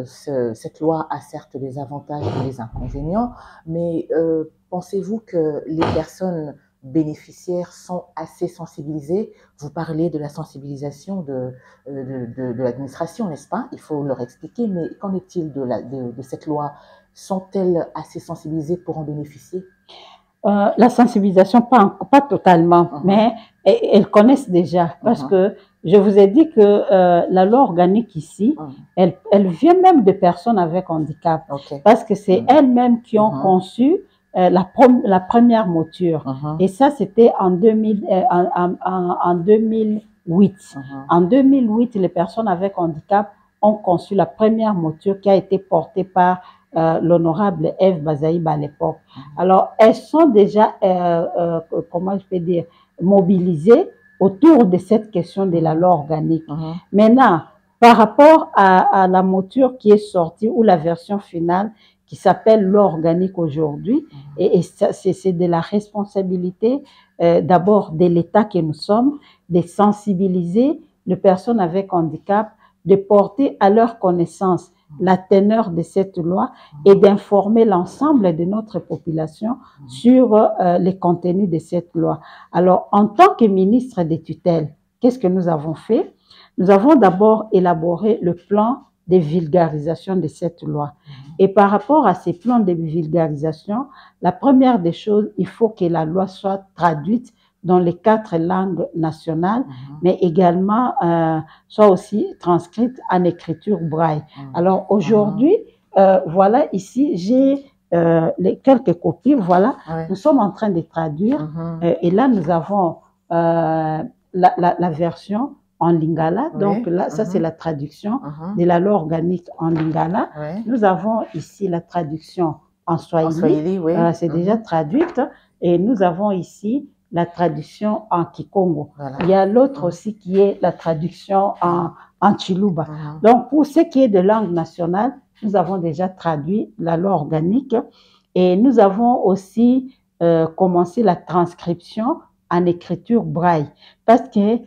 Cette loi a certes des avantages et des inconvénients, mais pensez-vous que les personnes bénéficiaires sont assez sensibilisés? Vous parlez de la sensibilisation de l'administration, n'est-ce pas? Il faut leur expliquer, mais qu'en est-il de cette loi? Sont-elles assez sensibilisées pour en bénéficier? La sensibilisation, pas totalement, mais elles connaissent déjà, parce que je vous ai dit que la loi organique ici, elle vient même de personnes avec handicap, parce que c'est elles-mêmes qui ont conçu la première mouture. Et ça, c'était en 2008. En 2008, les personnes avec handicap ont conçu la première mouture qui a été portée par l'honorable Ève Bazaïba à l'époque. Alors, elles sont déjà, comment je peux dire, mobilisées autour de cette question de la loi organique. Maintenant, par rapport à la mouture qui est sortie ou la version finale, qui s'appelle loi organique aujourd'hui, et c'est de la responsabilité d'abord de l'État que nous sommes, de sensibiliser les personnes avec handicap, de porter à leur connaissance la teneur de cette loi et d'informer l'ensemble de notre population sur les contenus de cette loi. Alors, en tant que ministre des tutelles, qu'est-ce que nous avons fait? Nous avons d'abord élaboré le plan de vulgarisation de cette loi. Et par rapport à ces plans de vulgarisation, la première des choses, il faut que la loi soit traduite dans les 4 langues nationales, mais également soit aussi transcrite en écriture braille. Alors aujourd'hui, voilà, ici, j'ai quelques copies, voilà, nous sommes en train de traduire, et là, nous avons la version en lingala, donc là, ça c'est la traduction de la loi organique en lingala. Nous avons ici la traduction en swahili, c'est déjà traduite, et nous avons ici la traduction en kikongo. Il y a l'autre aussi qui est la traduction en chiluba. Donc pour ce qui est de langue nationale, nous avons déjà traduit la loi organique et nous avons aussi commencé la transcription en écriture braille parce que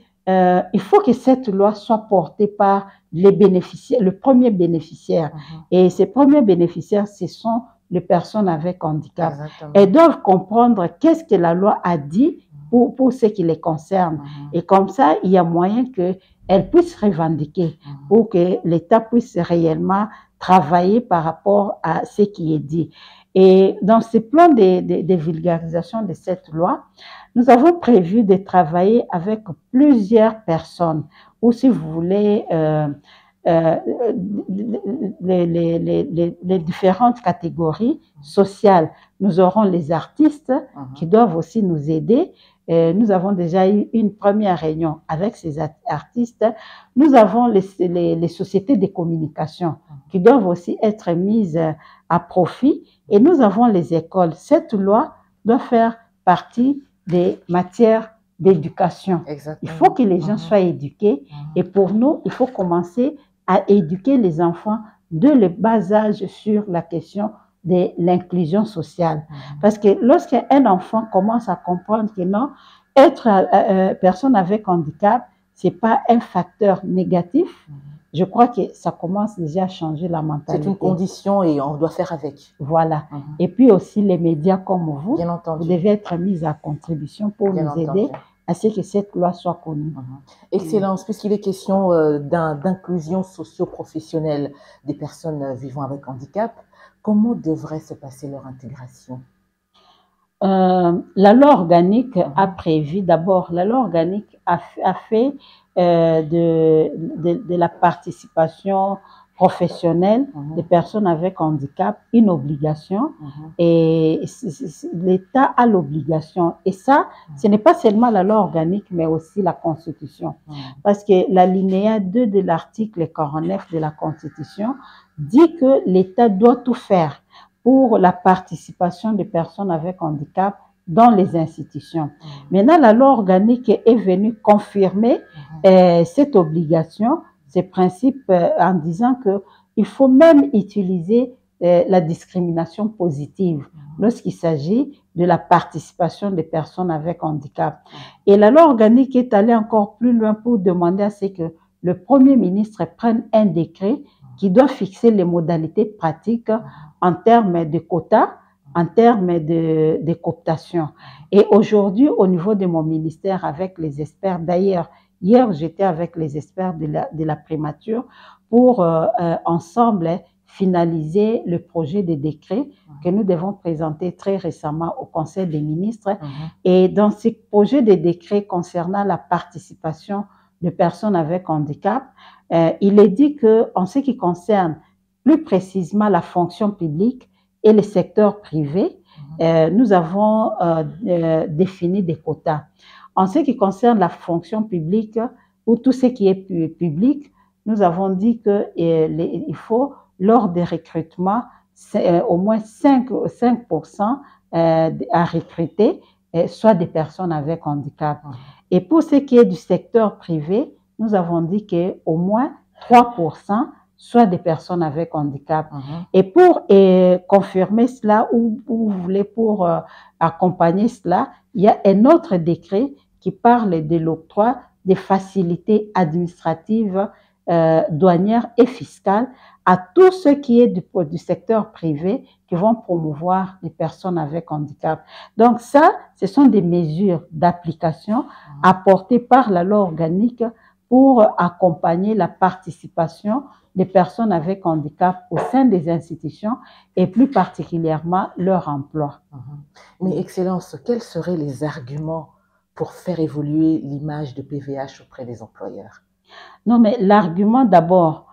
il faut que cette loi soit portée par les bénéficiaires, le premier bénéficiaire. Et ces premiers bénéficiaires, ce sont les personnes avec handicap. Elles doivent comprendre qu'est-ce que la loi a dit pour ce qui les concerne. Et comme ça, il y a moyen qu'elles puissent revendiquer pour que l'État puisse réellement travailler par rapport à ce qui est dit. Et dans ce plan de vulgarisation de cette loi, nous avons prévu de travailler avec plusieurs personnes, ou si vous voulez, euh, les différentes catégories sociales. Nous aurons les artistes qui doivent aussi nous aider. Nous avons déjà eu une première réunion avec ces artistes. Nous avons les sociétés de communication qui doivent aussi être mises à profit. Et nous avons les écoles. Cette loi doit faire partie des matières d'éducation. Il faut que les gens soient éduqués. Et pour nous, il faut commencer à éduquer les enfants de le bas âge sur la question de l'inclusion sociale. Parce que lorsqu'un enfant commence à comprendre que non, être personne avec handicap, ce n'est pas un facteur négatif, je crois que ça commence déjà à changer la mentalité. C'est une condition et on doit faire avec. Voilà. Et puis aussi les médias comme vous, vous devez être mis à contribution pour nous aider à ce que cette loi soit connue. Excellence, puisqu'il est question d'inclusion socio-professionnelle des personnes vivant avec handicap, comment devrait se passer leur intégration? La loi organique a prévu, d'abord, la loi organique a fait de la participation professionnelle des personnes avec handicap une obligation et l'État a l'obligation. Et ça, ce n'est pas seulement la loi organique, mais aussi la Constitution. Parce que l'alinéa 2 de l'article 49 de la Constitution dit que l'État doit tout faire pour la participation des personnes avec handicap dans les institutions. Maintenant, la loi organique est venue confirmer cette obligation, ces principes, en disant qu'il faut même utiliser la discrimination positive lorsqu'il s'agit de la participation des personnes avec handicap. Et la loi organique est allée encore plus loin pour demander à ce que le Premier ministre prenne un décret qui doit fixer les modalités pratiques en termes de quotas, en termes de cooptation. Et aujourd'hui, au niveau de mon ministère, avec les experts, d'ailleurs, hier, j'étais avec les experts de la primature pour ensemble finaliser le projet de décret que nous devons présenter très récemment au Conseil des ministres. Et dans ce projet de décret concernant la participation de personnes avec handicap, il est dit qu'en ce qui concerne plus précisément la fonction publique et le secteur privé, nous avons défini des quotas. En ce qui concerne la fonction publique ou tout ce qui est public, nous avons dit qu'il faut, lors des recrutements, au moins 5% à recruter, soit des personnes avec handicap. Et pour ce qui est du secteur privé, nous avons dit qu'au moins 3% soit des personnes avec handicap. Et pour confirmer cela, ou vous voulez pour accompagner cela, il y a un autre décret qui parle de l'octroi des facilités administratives, douanières et fiscales à tous ceux qui est du secteur privé qui vont promouvoir les personnes avec handicap. Donc ça, ce sont des mesures d'application apportées par la loi organique pour accompagner la participation des personnes avec handicap au sein des institutions et plus particulièrement leur emploi. Mais Excellence, quels seraient les arguments pour faire évoluer l'image de PVH auprès des employeurs? Non, mais l'argument d'abord,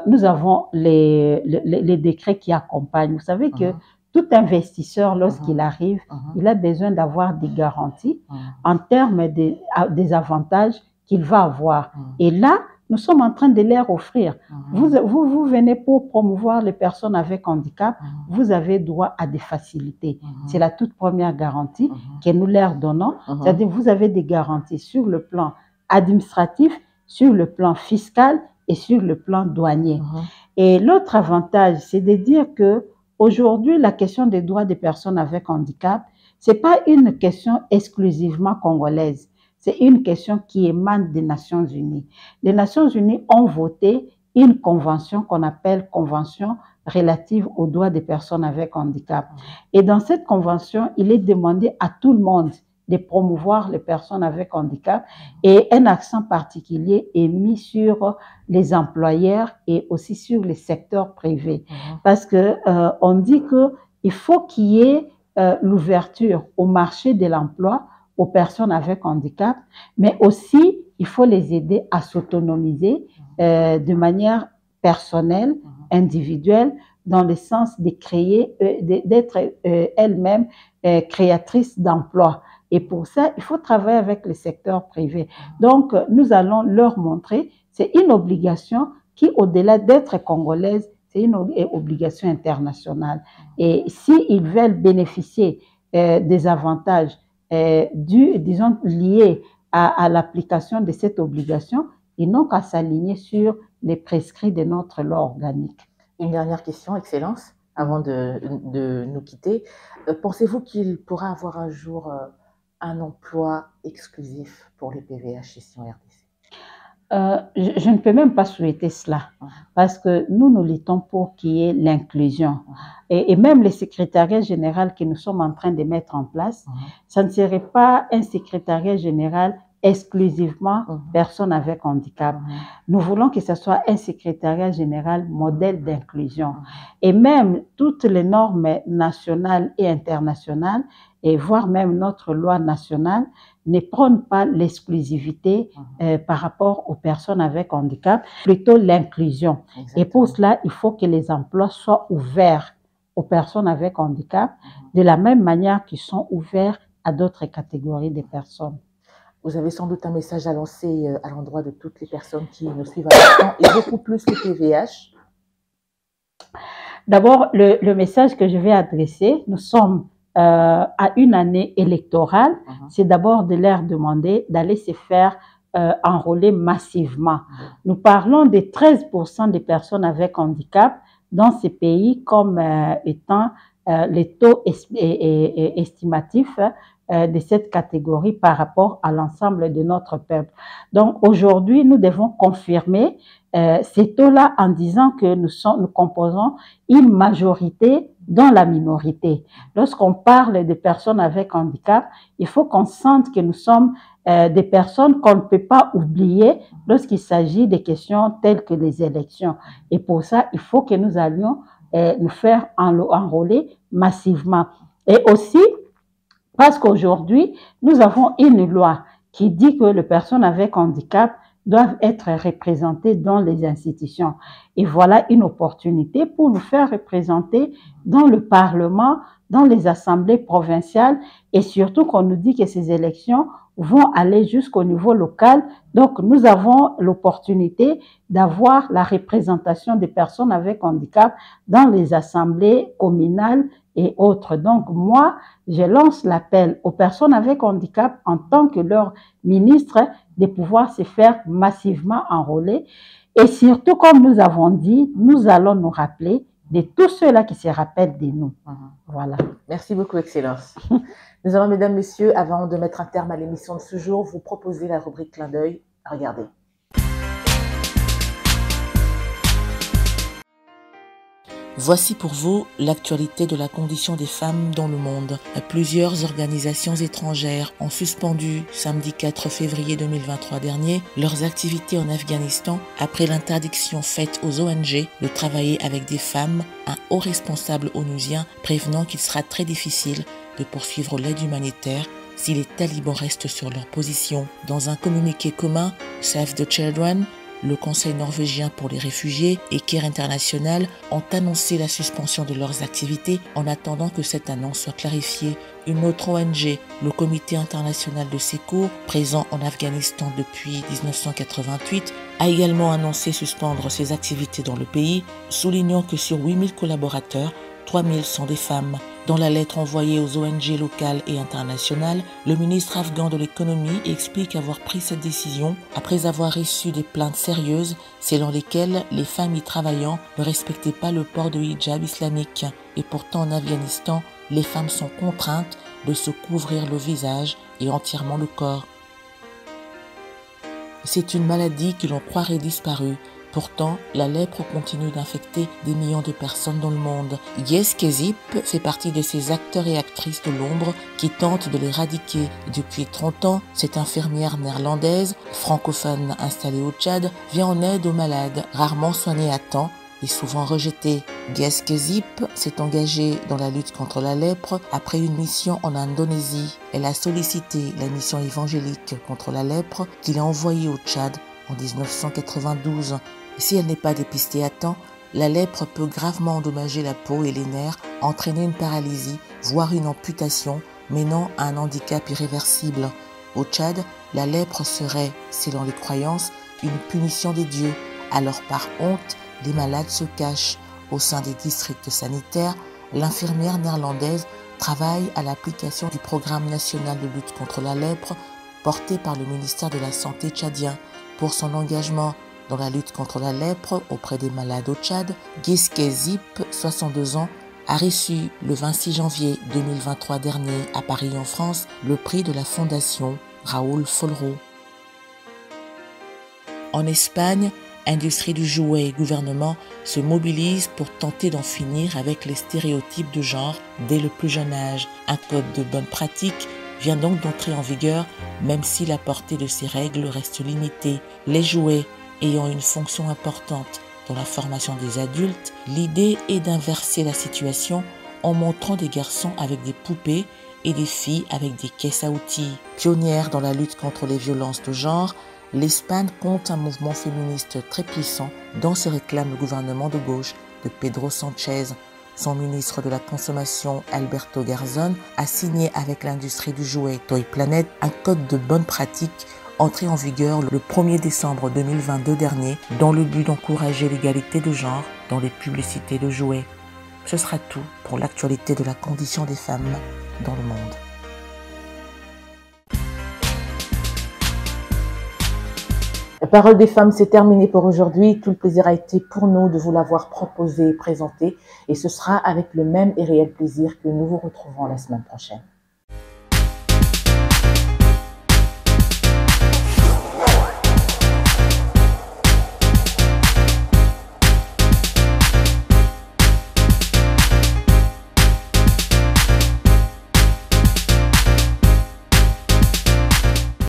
nous avons les décrets qui accompagnent. Vous savez que tout investisseur, lorsqu'il arrive, il a besoin d'avoir des garanties en termes des avantages qu'il va avoir. Et là, nous sommes en train de les offrir. Vous venez pour promouvoir les personnes avec handicap, vous avez droit à des facilités. C'est la toute première garantie que nous leur donnons. C'est-à-dire vous avez des garanties sur le plan administratif, sur le plan fiscal et sur le plan douanier. Et l'autre avantage, c'est de dire que aujourd'hui, la question des droits des personnes avec handicap, c'est pas une question exclusivement congolaise. C'est une question qui émane des Nations Unies. Les Nations Unies ont voté une convention qu'on appelle Convention relative aux droits des personnes avec handicap. Et dans cette convention, il est demandé à tout le monde de promouvoir les personnes avec handicap et un accent particulier est mis sur les employeurs et aussi sur les secteurs privés. Parce que on dit que il faut qu'il y ait l'ouverture au marché de l'emploi aux personnes avec handicap, mais aussi il faut les aider à s'autonomiser de manière personnelle, individuelle, dans le sens de créer, d'être elles-mêmes créatrices d'emplois. Et pour ça, il faut travailler avec le secteur privé. Donc, nous allons leur montrer, c'est une obligation qui, au-delà d'être congolaise, c'est une obligation internationale. Et s'ils veulent bénéficier des avantages disons, liés à l'application de cette obligation, ils n'ont qu'à s'aligner sur les prescrits de notre loi organique. Une dernière question, Excellence, avant de nous quitter. Pensez-vous qu'il pourra avoir un jour un emploi exclusif pour les PVH ici en RDC? Je ne peux même pas souhaiter cela, parce que nous luttons pour qu'il y ait l'inclusion. Et même le secrétariat général que nous sommes en train de mettre en place, ça ne serait pas un secrétariat général exclusivement personnes avec handicap. Nous voulons que ce soit un secrétariat général modèle d'inclusion. Et même toutes les normes nationales et internationales, et voire même notre loi nationale, ne prônent pas l'exclusivité par rapport aux personnes avec handicap, plutôt l'inclusion. Et pour cela, il faut que les emplois soient ouverts aux personnes avec handicap, de la même manière qu'ils sont ouverts à d'autres catégories de personnes. Vous avez sans doute un message à lancer à l'endroit de toutes les personnes qui nous suivent à l'instant et beaucoup plus que TVH. D'abord, le message que je vais adresser, nous sommes à une année électorale, c'est d'abord de leur demander d'aller se faire enrôler massivement. Nous parlons de 13% des personnes avec handicap dans ces pays comme étant les taux estimatifs de cette catégorie par rapport à l'ensemble de notre peuple. Donc aujourd'hui, nous devons confirmer ces taux-là en disant que nous composons une majorité dans la minorité. Lorsqu'on parle de personnes avec handicap, il faut qu'on sente que nous sommes des personnes qu'on ne peut pas oublier lorsqu'il s'agit des questions telles que les élections. Et pour ça, il faut que nous allions nous faire enrôler massivement. Et aussi, parce qu'aujourd'hui, nous avons une loi qui dit que les personnes avec handicap doivent être représentées dans les institutions. Et voilà une opportunité pour nous faire représenter dans le Parlement, dans les assemblées provinciales et surtout qu'on nous dit que ces élections vont aller jusqu'au niveau local. Donc, nous avons l'opportunité d'avoir la représentation des personnes avec handicap dans les assemblées communales et autres. Donc, moi, je lance l'appel aux personnes avec handicap en tant que leur ministre de pouvoir se faire massivement enrôler. Et surtout, comme nous avons dit, nous allons nous rappeler de tous ceux-là qui se rappellent de nous. Voilà. Merci beaucoup, Excellence. Nous allons, mesdames, messieurs, avant de mettre un terme à l'émission de ce jour, vous proposer la rubrique Clin d'œil. Regardez. Voici pour vous l'actualité de la condition des femmes dans le monde. Plusieurs organisations étrangères ont suspendu samedi 4 février 2023 dernier leurs activités en Afghanistan après l'interdiction faite aux ONG de travailler avec des femmes, un haut responsable onusien prévenant qu'il sera très difficile de poursuivre l'aide humanitaire si les talibans restent sur leur position. Dans un communiqué commun, Save the Children, le Conseil norvégien pour les réfugiés et CARE International ont annoncé la suspension de leurs activités en attendant que cette annonce soit clarifiée. Une autre ONG, le Comité international de secours, présent en Afghanistan depuis 1988, a également annoncé suspendre ses activités dans le pays, soulignant que sur 8000 collaborateurs, 3000 sont des femmes. Dans la lettre envoyée aux ONG locales et internationales, le ministre afghan de l'économie explique avoir pris cette décision après avoir reçu des plaintes sérieuses selon lesquelles les femmes y travaillant ne respectaient pas le port de hijab islamique. Et pourtant en Afghanistan, les femmes sont contraintes de se couvrir le visage et entièrement le corps. C'est une maladie que l'on croirait disparue, Pourtant, la lèpre continue d'infecter des millions de personnes dans le monde. Yes Kezip fait partie de ces acteurs et actrices de l'ombre qui tentent de l'éradiquer. Depuis 30 ans, cette infirmière néerlandaise, francophone installée au Tchad, vient en aide aux malades, rarement soignés à temps et souvent rejetés. Yes Kezip s'est engagée dans la lutte contre la lèpre après une mission en Indonésie. Elle a sollicité la mission évangélique contre la lèpre qu'il a envoyée au Tchad en 1992. Si elle n'est pas dépistée à temps, la lèpre peut gravement endommager la peau et les nerfs, entraîner une paralysie, voire une amputation, menant à un handicap irréversible. Au Tchad, la lèpre serait, selon les croyances, une punition des dieux. Alors par honte, les malades se cachent. Au sein des districts sanitaires, l'infirmière néerlandaise travaille à l'application du programme national de lutte contre la lèpre porté par le ministère de la Santé tchadien. Pour son engagement dans la lutte contre la lèpre auprès des malades au Tchad, Yes Kezip, 62 ans, a reçu le 26 janvier 2023 dernier à Paris en France le prix de la Fondation Raoul Follereau. En Espagne, industrie du jouet et gouvernement se mobilisent pour tenter d'en finir avec les stéréotypes de genre dès le plus jeune âge. Un code de bonne pratique vient donc d'entrer en vigueur, même si la portée de ces règles reste limitée. Les jouets ayant une fonction importante dans la formation des adultes, l'idée est d'inverser la situation en montrant des garçons avec des poupées et des filles avec des caisses à outils. Pionnière dans la lutte contre les violences de genre, l'Espagne compte un mouvement féministe très puissant dont se réclame le gouvernement de gauche de Pedro Sánchez. Son ministre de la Consommation, Alberto Garzón, a signé avec l'industrie du jouet Toy Planet un code de bonne pratique entré en vigueur le 1er décembre 2022 dernier dans le but d'encourager l'égalité de genre dans les publicités de jouets. Ce sera tout pour l'actualité de la condition des femmes dans le monde. La parole des femmes, c'est terminé pour aujourd'hui. Tout le plaisir a été pour nous de vous l'avoir proposé et présenté. Et ce sera avec le même et réel plaisir que nous vous retrouverons la semaine prochaine.